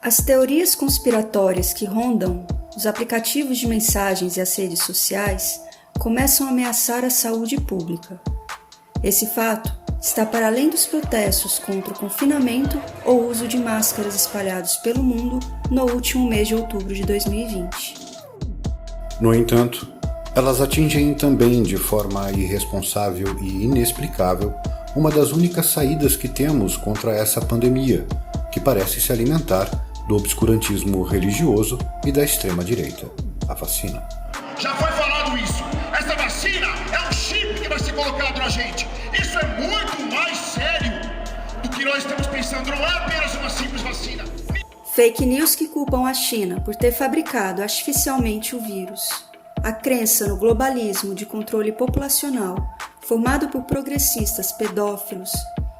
As teorias conspiratórias que rondam os aplicativos de mensagens e as redes sociais começam a ameaçar a saúde pública. Esse fato está para além dos protestos contra o confinamento ou o uso de máscaras espalhados pelo mundo no último mês de outubro de 2020. No entanto, elas atingem também de forma irresponsável e inexplicável uma das únicas saídas que temos contra essa pandemia, que parece se alimentar do obscurantismo religioso e da extrema-direita, a vacina. Já foi falado isso. Essa vacina é um chip que vai ser colocado na gente. Isso é muito mais sério do que nós estamos pensando. Não é apenas uma simples vacina. Fake news que culpam a China por ter fabricado artificialmente o vírus. A crença no globalismo de controle populacional, formado por progressistas pedófilos,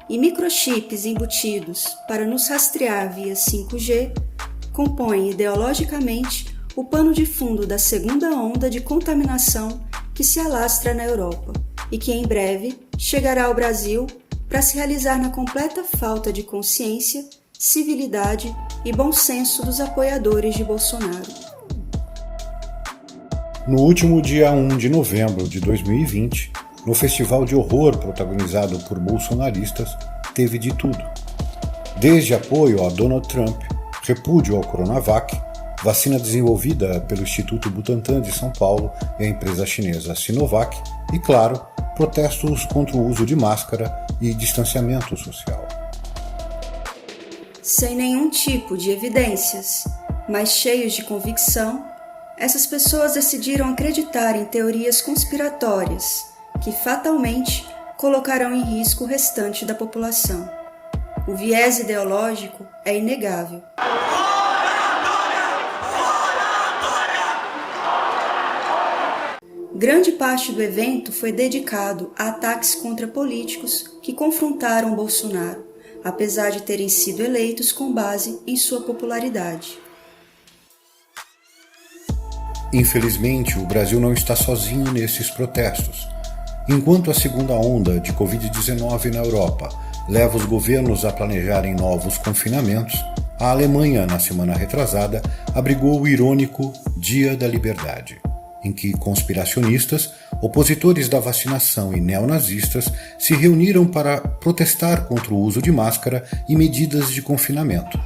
e microchips embutidos para nos rastrear via 5G, compõem ideologicamente o pano de fundo da segunda onda de contaminação que se alastra na Europa e que em breve chegará ao Brasil para se realizar na completa falta de consciência, civilidade e bom senso dos apoiadores de Bolsonaro. No último dia 1 de novembro de 2020, no festival de horror protagonizado por bolsonaristas, teve de tudo. Desde apoio a Donald Trump, repúdio ao Coronavac, vacina desenvolvida pelo Instituto Butantan de São Paulo e a empresa chinesa Sinovac, e, claro, protestos contra o uso de máscara e distanciamento social. Sem nenhum tipo de evidências, mas cheios de convicção, essas pessoas decidiram acreditar em teorias conspiratórias que fatalmente colocarão em risco o restante da população. O viés ideológico é inegável. Grande parte do evento foi dedicado a ataques contra políticos que confrontaram Bolsonaro, apesar de terem sido eleitos com base em sua popularidade. Infelizmente, o Brasil não está sozinho nesses protestos. Enquanto a segunda onda de Covid-19 na Europa leva os governos a planejarem novos confinamentos, a Alemanha, na semana retrasada, abrigou o irônico Dia da Liberdade, em que conspiracionistas, opositores da vacinação e neonazistas se reuniram para protestar contra o uso de máscara e medidas de confinamento,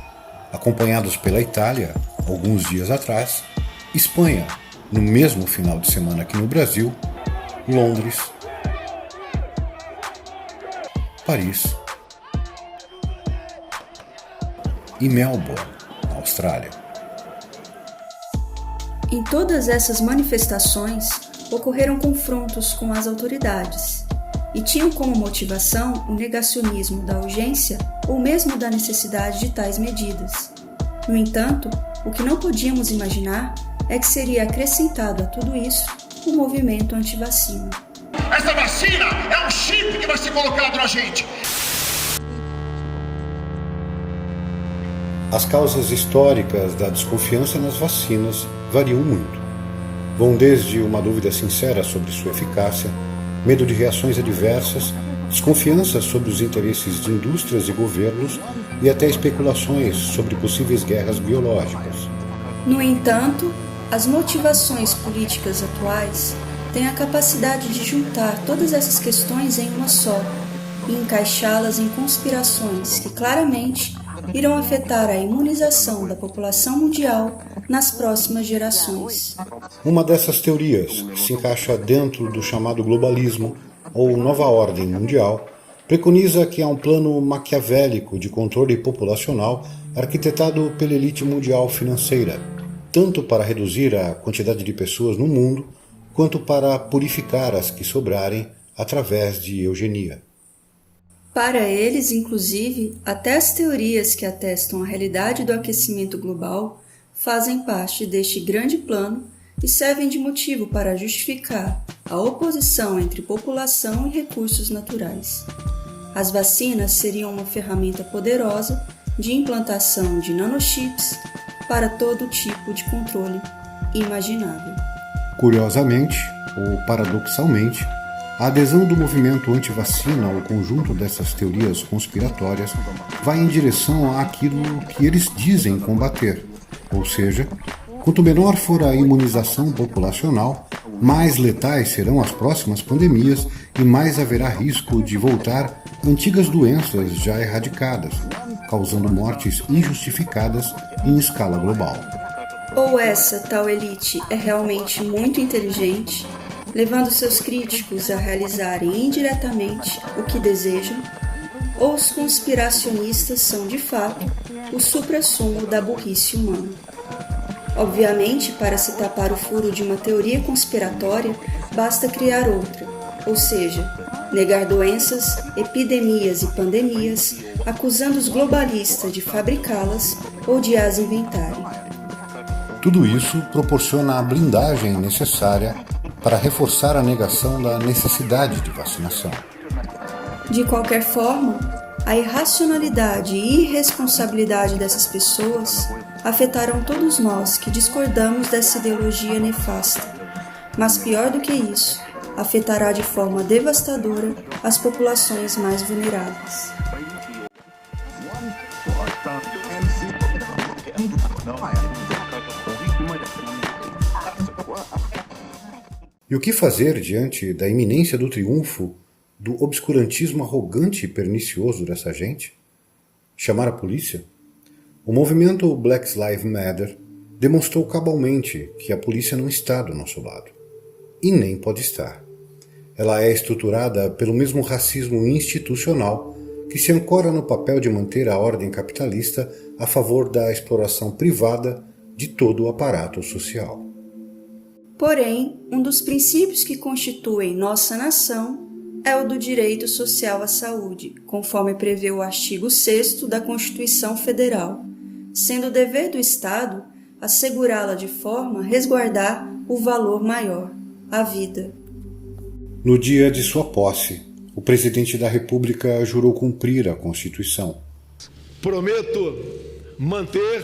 acompanhados pela Itália, alguns dias atrás, Espanha, no mesmo final de semana que no Brasil, Londres, Paris e Melbourne, na Austrália. Em todas essas manifestações, ocorreram confrontos com as autoridades e tinham como motivação o negacionismo da urgência ou mesmo da necessidade de tais medidas. No entanto, o que não podíamos imaginar é que seria acrescentado a tudo isso o movimento anti-vacina. Essa vacina é um chip que vai ser colocado na gente. As causas históricas da desconfiança nas vacinas variam muito. Vão desde uma dúvida sincera sobre sua eficácia, medo de reações adversas, desconfiança sobre os interesses de indústrias e governos e até especulações sobre possíveis guerras biológicas. No entanto, as motivações políticas atuais têm a capacidade de juntar todas essas questões em uma só e encaixá-las em conspirações que claramente irão afetar a imunização da população mundial nas próximas gerações. Uma dessas teorias, que se encaixa dentro do chamado globalismo ou nova ordem mundial, preconiza que há um plano maquiavélico de controle populacional arquitetado pela elite mundial financeira, tanto para reduzir a quantidade de pessoas no mundo, quanto para purificar as que sobrarem através de eugenia. Para eles, inclusive, até as teorias que atestam a realidade do aquecimento global fazem parte deste grande plano e servem de motivo para justificar a oposição entre população e recursos naturais. As vacinas seriam uma ferramenta poderosa de implantação de nanochips para todo tipo de controle imaginável. Curiosamente, ou paradoxalmente, A adesão do movimento anti-vacina ao conjunto dessas teorias conspiratórias vai em direção àquilo que eles dizem combater, ou seja, quanto menor for a imunização populacional, mais letais serão as próximas pandemias e mais haverá risco de voltar antigas doenças já erradicadas, causando mortes injustificadas em escala global. Ou essa tal elite é realmente muito inteligente, levando seus críticos a realizarem indiretamente o que desejam, ou os conspiracionistas são, de fato, o suprassumo da burrice humana. Obviamente, para se tapar o furo de uma teoria conspiratória, basta criar outra, ou seja, negar doenças, epidemias e pandemias, acusando os globalistas de fabricá-las ou de as inventarem. Tudo isso proporciona a blindagem necessária para reforçar a negação da necessidade de vacinação. De qualquer forma, a irracionalidade e irresponsabilidade dessas pessoas afetarão todos nós que discordamos dessa ideologia nefasta. Mas pior do que isso, afetará de forma devastadora as populações mais vulneráveis. E o que fazer diante da iminência do triunfo do obscurantismo arrogante e pernicioso dessa gente? Chamar a polícia? O movimento Black Lives Matter demonstrou cabalmente que a polícia não está do nosso lado. E nem pode estar. Ela é estruturada pelo mesmo racismo institucional que se ancora no papel de manter a ordem capitalista a favor da exploração privada de todo o aparato social. Porém, um dos princípios que constituem nossa nação é o do direito social à saúde, conforme prevê o artigo 6º da Constituição Federal, sendo dever do Estado assegurá-la de forma a resguardar o valor maior, a vida. No dia de sua posse, o presidente da República jurou cumprir a Constituição. Prometo manter,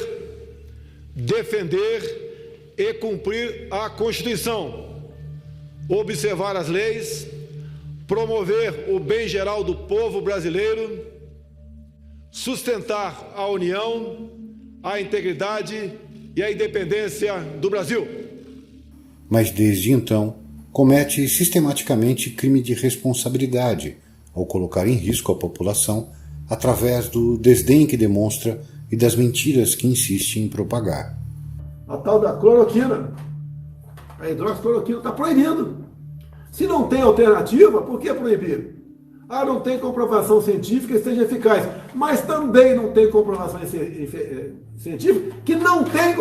defender e cumprir a Constituição, observar as leis, promover o bem geral do povo brasileiro, sustentar a união, a integridade e a independência do Brasil. Mas desde então, comete sistematicamente crime de responsabilidade ao colocar em risco a população através do desdém que demonstra e das mentiras que insiste em propagar. A tal da cloroquina, a hidroxicloroquina, está proibido. Se não tem alternativa, por que proibir? Não tem comprovação científica que seja eficaz. Mas também não tem comprovação científica que não tem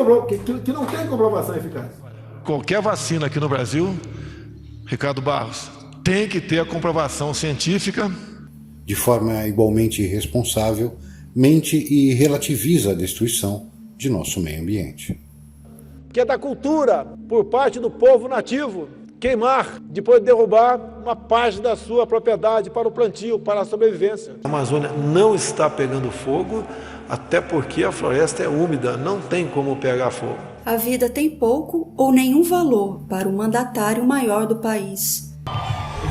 comprovação eficaz. Qualquer vacina aqui no Brasil, Ricardo Barros, tem que ter a comprovação científica. De forma igualmente irresponsável, mente e relativiza a destruição de nosso meio ambiente. Que é da cultura, por parte do povo nativo, queimar, depois derrubar uma parte da sua propriedade para o plantio, para a sobrevivência. A Amazônia não está pegando fogo, até porque a floresta é úmida, não tem como pegar fogo. A vida tem pouco ou nenhum valor para o mandatário maior do país.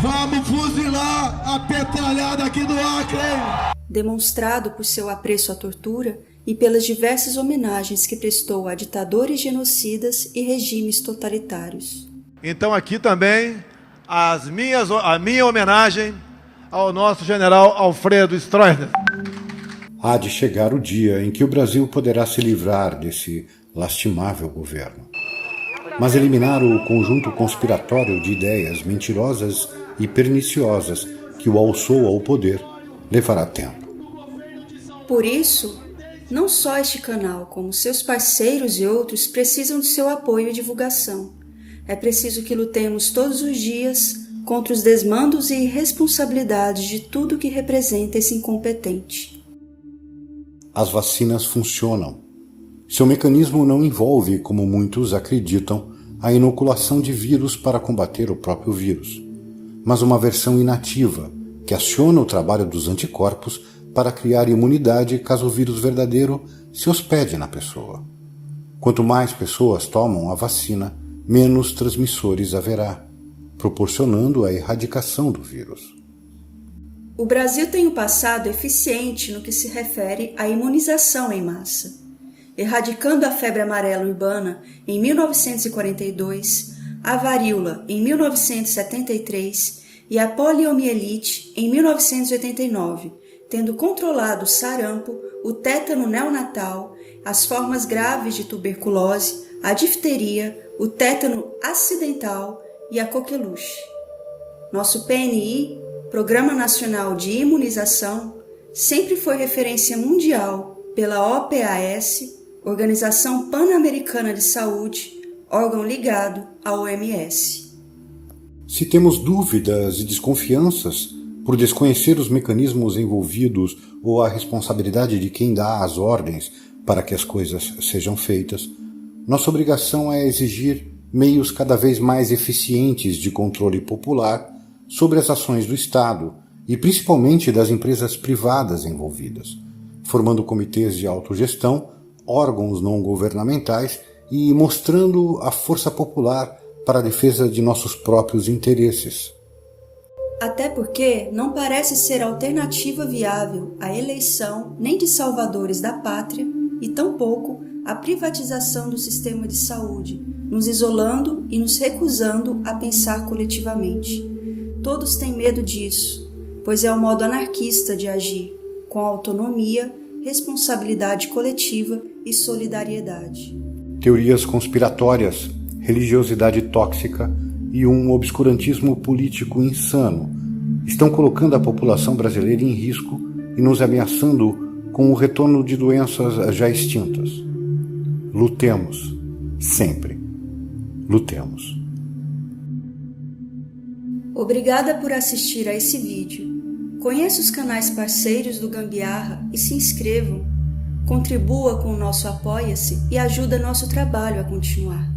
Vamos fuzilar a petralhada aqui do Acre! Demonstrado por seu apreço à tortura e pelas diversas homenagens que prestou a ditadores genocidas e regimes totalitários. Então aqui também a minha homenagem ao nosso general Alfredo Stroessner. Há de chegar o dia em que o Brasil poderá se livrar desse lastimável governo. Mas eliminar o conjunto conspiratório de ideias mentirosas e perniciosas que o alçou ao poder levará tempo. Por isso, não só este canal, como seus parceiros e outros precisam de seu apoio e divulgação. É preciso que lutemos todos os dias contra os desmandos e irresponsabilidades de tudo que representa esse incompetente. As vacinas funcionam. Seu mecanismo não envolve, como muitos acreditam, a inoculação de vírus para combater o próprio vírus, mas uma versão inativa que aciona o trabalho dos anticorpos para criar imunidade caso o vírus verdadeiro se hospede na pessoa. Quanto mais pessoas tomam a vacina, menos transmissores haverá, proporcionando a erradicação do vírus. O Brasil tem um passado eficiente no que se refere à imunização em massa, erradicando a febre amarela urbana em 1942, a varíola em 1973 e a poliomielite em 1989, tendo controlado o sarampo, o tétano neonatal, as formas graves de tuberculose, a difteria, o tétano acidental e a coqueluche. Nosso PNI, Programa Nacional de Imunização, sempre foi referência mundial pela OPAS, Organização Pan-Americana de Saúde, órgão ligado à OMS. Se temos dúvidas e desconfianças por desconhecer os mecanismos envolvidos ou a responsabilidade de quem dá as ordens para que as coisas sejam feitas, nossa obrigação é exigir meios cada vez mais eficientes de controle popular sobre as ações do Estado e principalmente das empresas privadas envolvidas, formando comitês de autogestão, órgãos não governamentais e mostrando a força popular para a defesa de nossos próprios interesses. Até porque não parece ser alternativa viável a eleição nem de salvadores da pátria e tampouco a privatização do sistema de saúde, nos isolando e nos recusando a pensar coletivamente. Todos têm medo disso, pois é o modo anarquista de agir, com autonomia, responsabilidade coletiva e solidariedade. Teorias conspiratórias, religiosidade tóxica e um obscurantismo político insano estão colocando a população brasileira em risco e nos ameaçando com o retorno de doenças já extintas. Lutemos, sempre. Lutemos. Obrigada por assistir a esse vídeo. Conheça os canais parceiros do Gambiarra e se inscrevam. Contribua com o nosso Apoia-se e ajuda nosso trabalho a continuar.